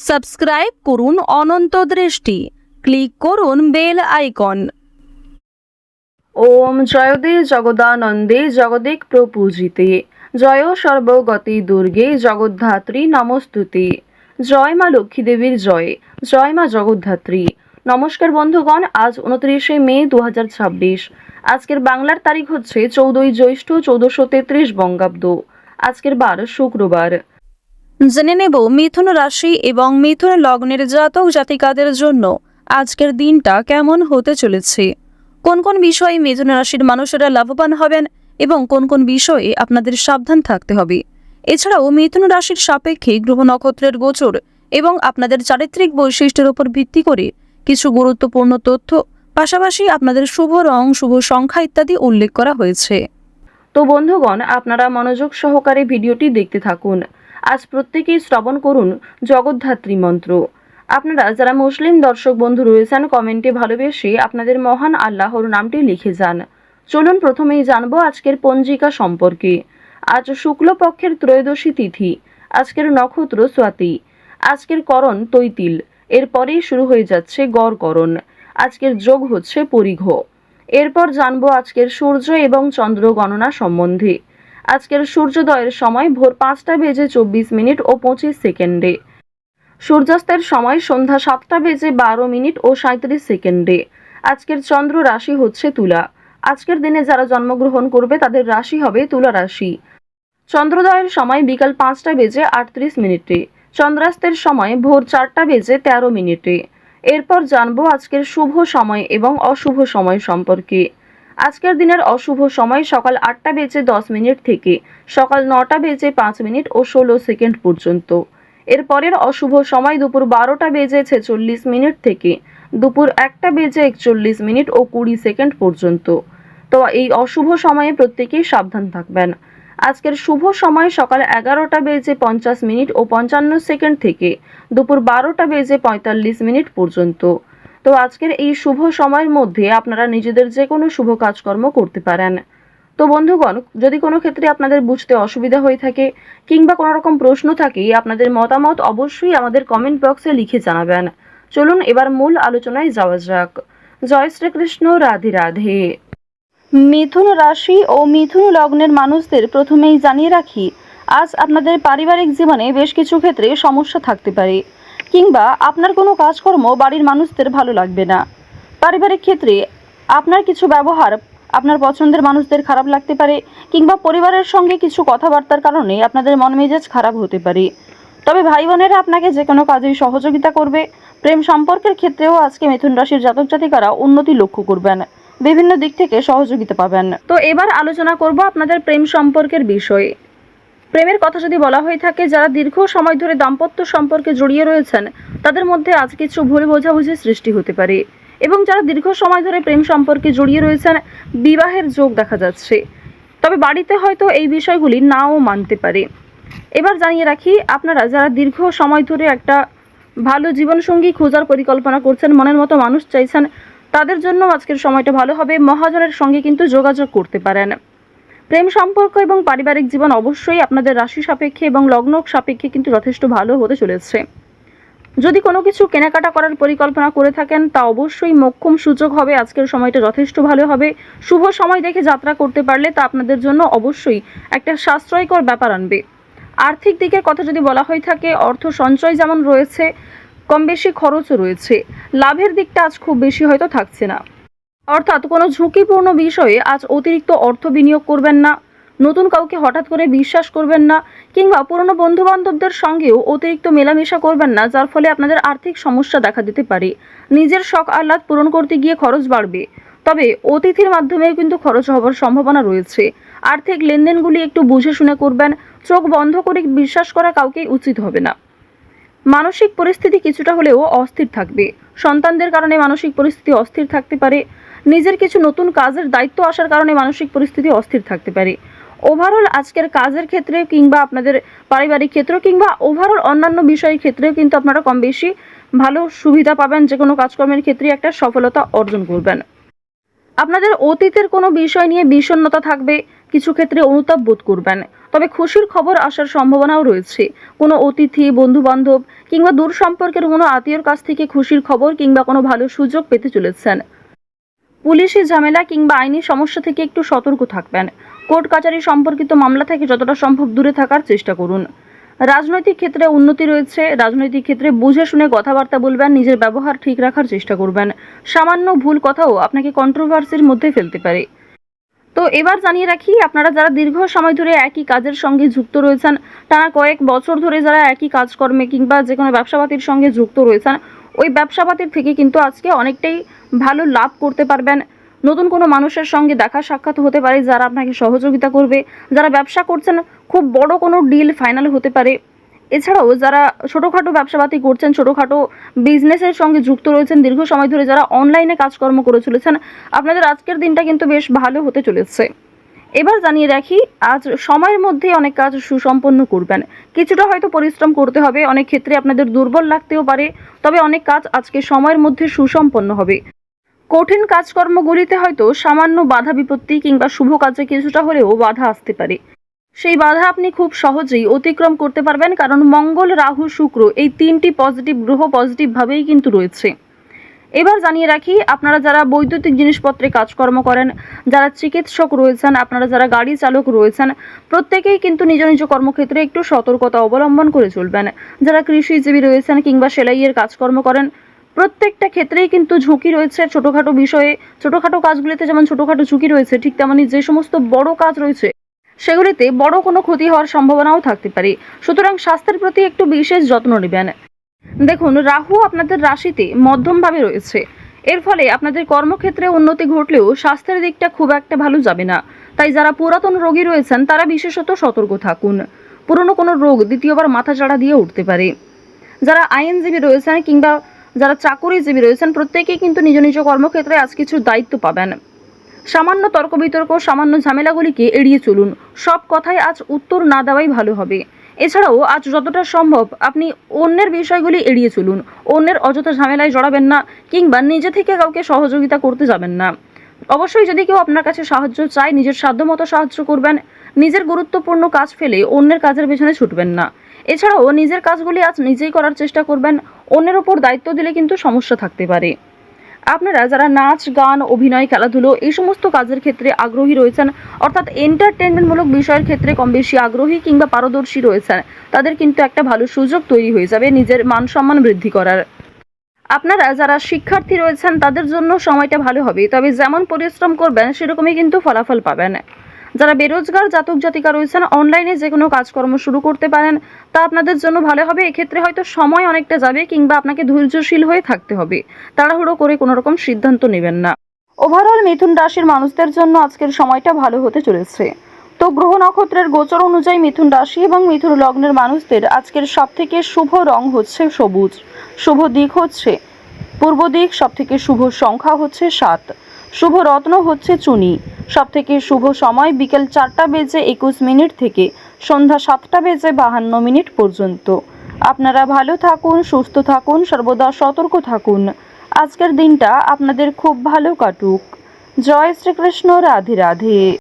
Subscribe করুন অনন্ত দৃষ্টি, click করুন বেল আইকন। ওম জয়দে জগদানন্দে জগদিক প্রপূজিতে, জয় সর্বগতি দুর্গে জগদ্ধাত্রী নমস্তুতে। জয় মা লক্ষ্মী দেবীর জয়, জয় মা জগদ্ধাত্রী। নমস্কার বন্ধুগণ, আজ 29শে মে 2026। আজকের বাংলার তারিখ হচ্ছে 14ই জ্যৈষ্ঠ 1433 বঙ্গাব্দ। আজকের বার শুক্রবার। জেনে নেব মিথুন রাশি এবং মিথুন লগ্নের জাতক জাতিকাদের জন্য আজকের দিনটা কেমন হতে চলেছে, কোন কোন বিষয়ে মিথুন রাশির মানুষেরা লাভবান হবেন এবং কোন কোন বিষয়ে আপনাদের সাবধান থাকতে হবে। এছাড়াও মিথুন রাশির সাপেক্ষে গ্রহ নক্ষত্রের গোচর এবং আপনাদের চারিত্রিক বৈশিষ্ট্যের উপর ভিত্তি করে কিছু গুরুত্বপূর্ণ তথ্য, পাশাপাশি আপনাদের শুভ রং, শুভ সংখ্যা ইত্যাদি উল্লেখ করা হয়েছে। তো বন্ধুগণ, আপনারা মনোযোগ সহকারে ভিডিওটি দেখতে থাকুন। আজ প্রত্যেকেই শ্রবণ করুন জগদ্ধাত্রী মন্ত্র। আপনারা যারা মুসলিম দর্শক বন্ধু রয়েছেন, কমেন্টে ভালোবেসে আপনাদের মহান আল্লাহর নামটি লিখে যান। চলুন প্রথমেই জানবো আজকের পঞ্জিকা সম্পর্কে। আজ শুক্লপক্ষের ত্রয়োদশী তিথি। আজকের নক্ষত্র স্বাতি। আজকের করণ তৈতিল। এরপরেই শুরু হয়ে যাচ্ছে গড়করণ। আজকের যোগ হচ্ছে পরিঘ। এরপর জানবো আজকের সূর্য এবং চন্দ্র গণনা সম্বন্ধে। আজকের সূর্যোদয়ের সময় ভোর 5টা বেজে 24 মিনিট ও 25 সেকেন্ডে। সূর্যাস্তের সময় সন্ধ্যা 7টা বেজে 12 মিনিট ও 37 সেকেন্ডে। আজকের চন্দ্র রাশি হচ্ছে তুলা। আজকের দিনে যারা জন্মগ্রহণ করবে তাদের রাশি হবে তুলা রাশি। চন্দ্রোদয়ের সময় বিকাল 5টা বেজে 38 মিনিটে। চন্দ্রাস্তের সময় ভোর 4টা বেজে 13 মিনিটে। এরপর জানবো আজকের শুভ সময় এবং অশুভ সময় সম্পর্কে। আজকের দিনের অশুভ সময় সকাল 8টা বেজে 10 মিনিট থেকে সকাল 9টা বেজে 5 মিনিট ও 16 সেকেন্ড পর্যন্ত। এরপরের অশুভ সময় দুপুর 12টা বেজে 46 মিনিট থেকে দুপুর 1টা বেজে 41 মিনিট ও 20 সেকেন্ড পর্যন্ত। তো এই অশুভ সময়ে প্রত্যেকেই সাবধান থাকবেন। আজকের শুভ সময় সকাল 11টা বেজে 50 মিনিট ও 55 সেকেন্ড থেকে দুপুর 12টা বেজে 45 মিনিট পর্যন্ত। তো আজকের এই শুভ সময়ের মধ্যে আপনারা নিজেদের যে কোনো শুভ কাজকর্ম করতে পারেন। তো বন্ধুগণ, যদি কোনো ক্ষেত্রে আপনাদের বুঝতে অসুবিধা হয়ে থাকে কিংবা কোনো রকম প্রশ্ন থাকে, আপনাদের মতামত অবশ্যই আমাদের কমেন্ট বক্সে লিখে জানাবেন। চলুন এবার মূল আলোচনায় যাওয়া যাক। জয় শ্রীকৃষ্ণ, রাধে রাধে। মিথুন রাশি ও মিথুন লগ্নের মানুষদের প্রথমেই জানিয়ে রাখি, আজ আপনাদের পারিবারিক জীবনে বেশ কিছু ক্ষেত্রে সমস্যা থাকতে পারে, কিংবা আপনার কোনো কাজকর্ম বাড়ির মানুষদের ভালো লাগবে না। পারিবারিক ক্ষেত্রে আপনার কিছু ব্যবহার আপনার পছন্দের মানুষদের খারাপ লাগতে পারে, কিংবা পরিবারের সঙ্গে কিছু কথাবার্তার কারণে আপনাদের মন মেজাজ খারাপ হতে পারে। তবে ভাই বোনেরা আপনাকে যে কোনো কাজেই সহযোগিতা করবে। প্রেম সম্পর্কের ক্ষেত্রেও আজকে মিথুন রাশির জাতক জাতিকারা উন্নতি লক্ষ্য করবেন, বিভিন্ন দিক থেকে সহযোগিতা পাবেন। তো এবার আলোচনা করব আপনাদের প্রেম সম্পর্কের বিষয়ে। প্রেমের কথা যদি বলা হয়ে থাকে, যারা দীর্ঘ সময় ধরে দাম্পত্য সম্পর্কে জড়িয়ে রয়েছেন তাদের মধ্যে আজ কিছু ভুল বোঝাবুঝির সৃষ্টি হতে পারে, এবং যারা দীর্ঘ সময় ধরে প্রেম সম্পর্কে জড়িয়ে রয়েছেন বিবাহের যোগ দেখা যাচ্ছে। তবে বাড়িতে হয়তো এই বিষয়গুলি নাও মানতে পারে। এবার জানিয়ে রাখি, আপনারা যারা দীর্ঘ সময় ধরে একটা ভালো জীবনসঙ্গী খোঁজার পরিকল্পনা করছেন, মনের মতো মানুষ চাইছেন, তাদের জন্য আজকের সময়টা ভালো হবে। মহাজনের সঙ্গে কিন্তু যোগাযোগ করতে পারেন। প্রেম সম্পর্ক এবং পারিবারিক জীবন অবশ্যই আপনাদের রাশি সাপেক্ষে এবং লগ্ন সাপেক্ষে কিন্তু যথেষ্ট ভালো হতে চলেছে। যদি কোনো কিছু কেনাকাটা করার পরিকল্পনা করে থাকেন, তা অবশ্যই মোক্ষম সুযোগ হবে। আজকের সময়টা যথেষ্ট ভালো হবে। শুভ সময় দেখে যাত্রা করতে পারলে তা আপনাদের জন্য অবশ্যই একটা সাশ্রয়কর ব্যাপার আনবে। আর্থিক দিকের কথা যদি বলা হয়ে থাকে, অর্থ সঞ্চয় যেমন রয়েছে, কম বেশি খরচও রয়েছে। লাভের দিকটা আজ খুব বেশি হয়তো থাকছে না। অর্থাৎ কোনো ঝুঁকিপূর্ণ বিষয়ে আজ অতিরিক্ত অর্থ বিনিয়োগ করবেন না, নতুন কাউকে হঠাৎ করে বিশ্বাস করবেন না, কিংবা পুরনো বন্ধুবান্ধবদের সঙ্গেও অতিরিক্ত মেলামেশা করবেন না, যার ফলে আপনাদের আর্থিক সমস্যা দেখা দিতে পারে। নিজের শখ আহ্লাদ পূরণ করতে গিয়ে খরচ বাড়বে। তবে অতিথির মাধ্যমেও কিন্তু খরচ হওয়ার সম্ভাবনা রয়েছে। আর্থিক লেনদেনগুলি একটু বুঝে শুনে করবেন। চোখ বন্ধ করে বিশ্বাস করা কাউকেই উচিত হবে না। মানসিক পরিস্থিতি কিছুটা হলেও অস্থির থাকবে। সন্তানদের কারণে মানসিক পরিস্থিতি অস্থির থাকতে পারে। নিজের কিছু নতুন কাজের দায়িত্ব আসার কারণে মানসিক পরিস্থিতি অস্থির থাকতে পারে। ওভারঅল আজকের কাজের ক্ষেত্রে কিংবা আপনাদের পারিবারিক ক্ষেত্র কিংবা ওভারঅল অন্যান্য বিষয়ের ক্ষেত্রেও কিন্তু আপনারা কম বেশি ভালো সুবিধা পাবেন। যে কোনো কাজকর্মের ক্ষেত্রে একটা সফলতা অর্জন করবেন। আপনাদের অতীতের কোনো বিষয় নিয়ে বিষণ্ণতা থাকবে, কিছু ক্ষেত্রে অনুতাপ বোধ করবেন। তবে খুশির খবর আসার সম্ভাবনাও রয়েছে। কোনো অতিথি, বন্ধু-বান্ধব কিংবা দূর সম্পর্কের কোনো আত্মীয়র কাছ থেকে খুশির খবর কিংবা কোনো ভালো সুযোগ পেতে চলেছেন। পুলিশি ঝামেলা কিংবা আইনি সমস্যা থেকে একটু সতর্ক থাকবেন। কোর্ট কাচারি সম্পর্কিত মামলা থেকে যতটা সম্ভব দূরে থাকার চেষ্টা করুন। রাজনৈতিক ক্ষেত্রে উন্নতি রয়েছে। রাজনৈতিক ক্ষেত্রে বুঝে শুনে কথাবার্তা বলবেন, নিজের ব্যবহার ঠিক রাখার চেষ্টা করবেন। সামান্য ভুল কথাও আপনাকে কন্ট্রোভার্সির মধ্যে ফেলতে পারে। তো এবার জানিয়ে রাখি, আপনারা যারা দীর্ঘ সময় ধরে একই কাজের সঙ্গে যুক্ত রয়েছেন, টানা কয়েক বছর ধরে যারা একই কাজকর্মে কিংবা যে কোনো ব্যবসাপাতির সঙ্গে যুক্ত রয়েছেন, ওই ব্যবসাপাতির থেকে কিন্তু আজকে অনেকটাই ভালো লাভ করতে পারবেন। নতুন কোনো মানুষের সঙ্গে দেখা সাক্ষাৎ হতে পারে যারা আপনাকে সহযোগিতা করবে। যারা ব্যবসা করছেন, খুব বড় কোনো ডিল ফাইনাল হতে পারে। এছাড়াও যারা ছোটোখাটো ব্যবসাপাতি করছেন, ছোটোখাটো বিজনেসের সঙ্গে যুক্ত রয়েছেন, দীর্ঘ সময় ধরে যারা অনলাইনে কাজকর্ম করে চলেছেন, আপনাদের আজকের দিনটা কিন্তু বেশ ভালো হতে চলেছে। এবার জানিয়ে রাখি, আজ সময়ের মধ্যে অনেক কাজ সুসম্পন্ন করবেন। কিছুটা হয়তো পরিশ্রম করতে হবে, অনেক ক্ষেত্রে আপনাদের দুর্বল লাগতেও পারে, তবে অনেক কাজ আজকে সময়ের মধ্যে সুসম্পন্ন হবে। কঠিন কাজকর্মগুলিতে হয়তো সামান্য বাধা বিপত্তি কিংবা শুভ কাজে কিছুটা হলেও বাধা আসতে পারে। সেই বাধা আপনি খুব সহজেই অতিক্রম করতে পারবেন, কারণ মঙ্গল, রাহু, শুক্র এই তিনটি পজিটিভ গ্রহ পজিটিভভাবেই কিন্তু রয়েছে। এবার জানিয়ে রাখি, আপনারা যারা বৈদ্যুতিক জিনিসপত্রে কাজকর্ম করেন, যারা চিকিৎসক রয়েছেন, আপনারা যারা গাড়ি চালক রয়েছেন, প্রত্যেকেই কিন্তু নিজ নিজ কর্মক্ষেত্রে একটু সতর্কতা অবলম্বন করে চলবেন। যারা কৃষিজীবী রয়েছেন কিংবা সেলাইয়ের কাজকর্ম করেন, প্রত্যেকটা ক্ষেত্রেই কিন্তু ঝুঁকি রয়েছে। ছোটোখাটো বিষয়ে, ছোটোখাটো কাজগুলিতে যেমন ছোটোখাটো ঝুঁকি রয়েছে, ঠিক তেমনই যে সমস্ত বড় কাজ রয়েছে সেগুলিতে বড় কোনো ক্ষতি হওয়ার সম্ভাবনাও থাকতে পারে। সুতরাং স্বাস্থ্যের প্রতি একটু বিশেষ যত্ন নেবেন। দেখুন, রাহু আপনাদের রাশিতে মধ্যমভাবে রয়েছে। এর ফলে আপনাদের কর্মক্ষেত্রে উন্নতি ঘটলেও স্বাস্থ্যের দিকটা খুব একটা ভালো যাবে না। তাই যারা পুরাতন রোগী রয়েছেন তারা বিশেষত সতর্ক থাকুন। পুরনো কোনো রোগ দ্বিতীয়বার মাথাচাড়া দিয়ে উঠতে পারে। যারা আইনজীবী রয়েছেন কিংবা যারা চাকুরিজীবী রয়েছেন, প্রত্যেকেই কিন্তু নিজ নিজ কর্মক্ষেত্রে আজ কিছু দায়িত্ব পাবেন। সামান্য তর্ক বিতর্ক, সামান্য ঝামেলাগুলিকে এড়িয়ে চলুন। সব কথায় আজ উত্তর না দেওয়াই ভালো হবে। এছাড়াও আজ যতটা সম্ভব আপনি অন্যের বিষয়গুলি এড়িয়ে চলুন। অন্যের অযথা ঝামেলায় জড়াবেন না কিংবা নিজে থেকে কাউকে সহযোগিতা করতে যাবেন না। অবশ্যই যদি কেউ আপনার কাছে সাহায্য চায়, নিজের সাধ্যমতো সাহায্য করবেন। নিজের গুরুত্বপূর্ণ কাজ ফেলে অন্যের কাজের পেছনে ছুটবেন না। এছাড়াও নিজের কাজগুলি আজ নিজেই করার চেষ্টা করবেন। অন্যের ওপর দায়িত্ব দিলে কিন্তু সমস্যা থাকতে পারে। আপনারা যারা নাচ, গান, অভিনয়, খেলাধুলো এই সমস্ত কাজের ক্ষেত্রে আগ্রহী রয়েছেন, অর্থাৎ এন্টারটেনমেন্টমূলক বিষয়ের ক্ষেত্রে কম বেশি আগ্রহী কিংবা পারদর্শী রয়েছেন, তাদের কিন্তু একটা ভালো সুযোগ তৈরি হয়ে যাবে নিজের মান সম্মান বৃদ্ধি করার। আপনারা যারা শিক্ষার্থী রয়েছেন তাদের জন্য সময়টা ভালো হবে, তবে যেমন পরিশ্রম করবেন সেরকমই কিন্তু ফলাফল পাবেন। যারা বেরোজগার জাতক জাতিকা রয়েছেন, অনলাইনে যে কোনো কাজকর্ম শুরু করতে পারেন, তা আপনাদের জন্য ভালো হবে। এক্ষেত্রে হয়তো সময় অনেকটা যাবে কিংবা আপনাকে ধৈর্যশীল হয়ে থাকতে হবে। তাড়াহুড়ো করে কোনো রকম সিদ্ধান্ত নেবেন না। ওভারঅল মিথুন রাশির মানুষদের জন্য আজকের সময়টা ভালো হতে চলেছে। তো গ্রহ নক্ষত্রের গোচর অনুযায়ী মিথুন রাশি এবং মিথুন লগ্নের মানুষদের আজকের সবথেকে শুভ রং হচ্ছে সবুজ, শুভ দিক হচ্ছে পূর্ব দিক, সবথেকে শুভ সংখ্যা হচ্ছে 7, শুভ রত্ন হচ্ছে চুনি, সবথেকে শুভ সময় বিকেল 4:21 থেকে সন্ধ্যা 7:52 পর্যন্ত। আপনারা ভালো থাকুন, সুস্থ থাকুন, সর্বদা সতর্ক থাকুন। আজকের দিনটা আপনাদের খুব ভালো কাটুক। জয় শ্রীকৃষ্ণ, রাধে রাধে।